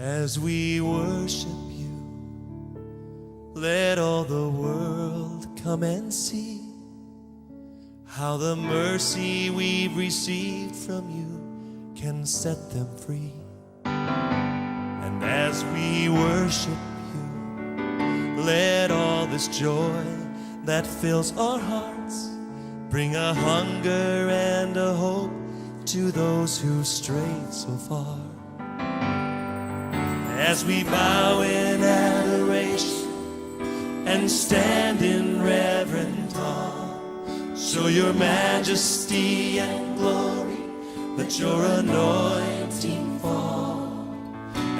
As we worship you, let all the world come and see how the mercy we've received from you can set them free. And as we worship you, let all this joy that fills our hearts bring a hunger and a hope to those who strayed so far. As we bow in adoration and stand in reverent awe, show your majesty and glory, let your anointing fall.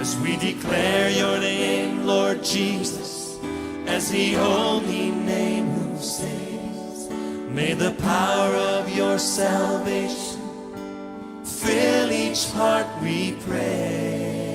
As we declare your name, Lord Jesus, as the only name who saves, may the power of your salvation fill each heart, we pray.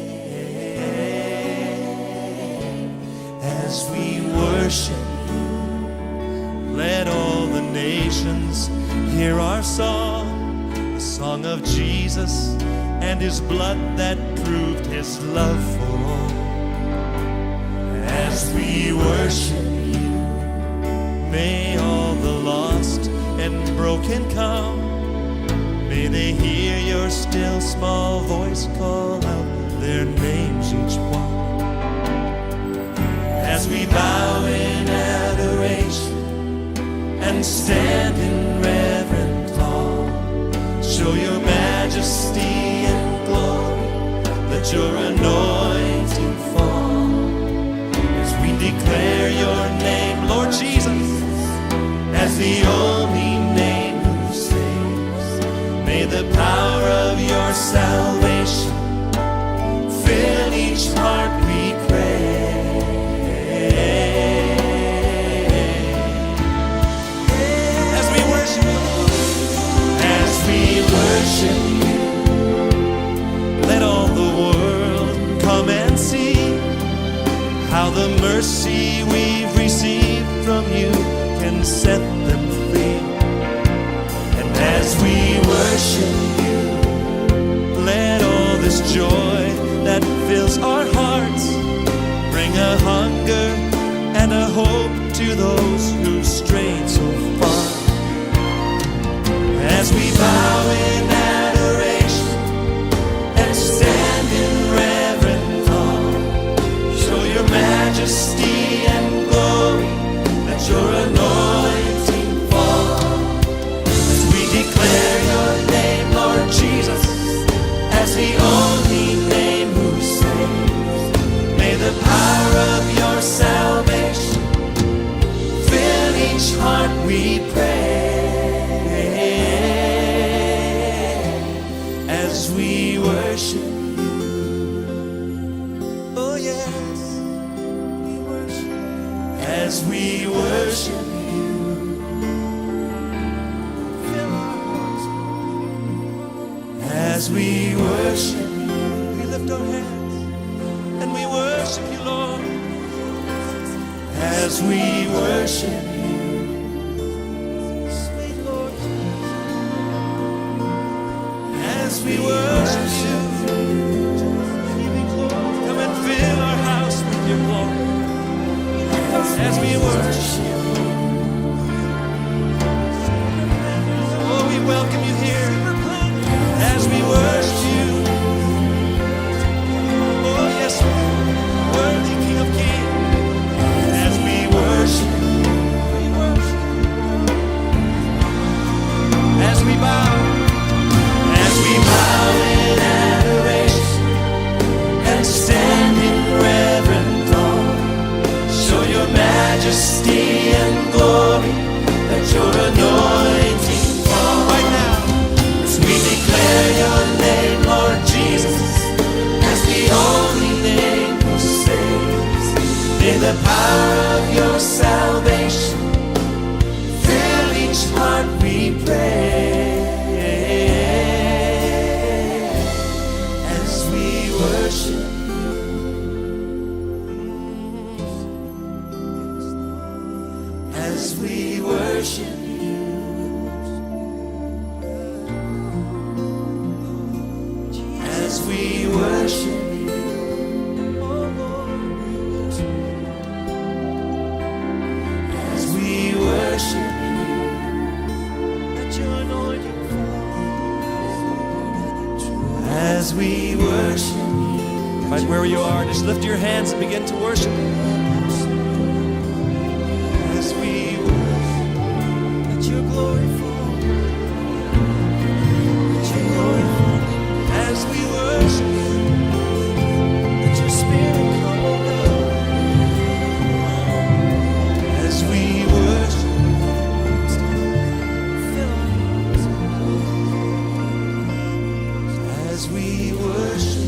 As we worship you, let all the nations hear our song, the song of Jesus and his blood that proved his love for all. As we worship you, may all the lost and broken come. May they hear your still small voice call out their names each one. As we bow in adoration and stand in reverent awe, show your majesty and glory, let your anointing fall. As we declare your name, Lord Jesus, as the only name who saves, may the power of your salvation fill each heart, we pray. Worship you, let all the world come and see how the mercy we've received from you can set them free. And as we worship you, let all this joy that fills our hearts bring a hunger and a hope to those who strayed so far. As we bow in adoration and stand in reverent awe, show your majesty and glory, let your anointing fall. As we declare your name, Lord Jesus, as the only name who saves, may the power of your salvation fill each heart, we pray. As we worship you, oh yes, we worship. As we worship you, fill our hearts. As we worship you, we lift our hands and we worship you, Lord. As we worship you, sweet Lord. As we worship you, come and fill our house with your glory. As we worship you, oh, we welcome you here. As we worship you, oh yes, worthy King of Kings. As we worship you, as we bow. We bow in adoration and stand in reverent awe. Show your majesty and glory, let your anointing fall. Right now, as we declare your name, Lord Jesus, as the only name who saves, may the power of your salvation fill each heart, we pray. As we worship you, as we worship you, Right where you are, just lift your hands and begin to worship. As we worship, let your glory fall. Let your glory fall. As we worship, let your spirit come, oh God. As we worship, fill us. As we worship.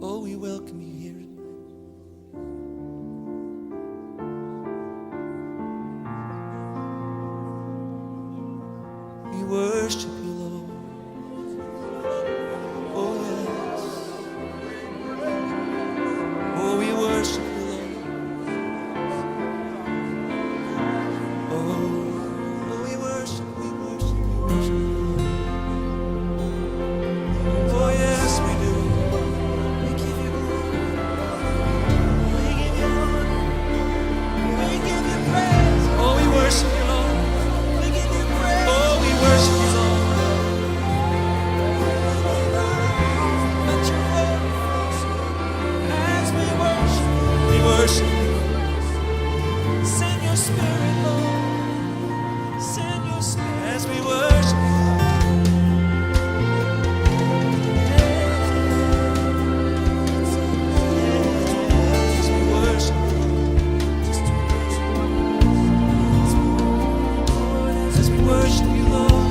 Oh, we welcome you here. We worship you, Lord. Oh, yes. Oh, we worship you, Lord. Oh, we worship, we worship, we worship you. Oh, yes, we do. We give you glory. We give you honor. We give you praise. Oh, we worship you, Lord. We give you praise. Oh, we worship you, Lord. Let your glory fall as we worship. We worship you. Send your spirit, Lord. Send your spirit as we worship you. As we worship you. As we worship you, Lord.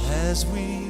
As we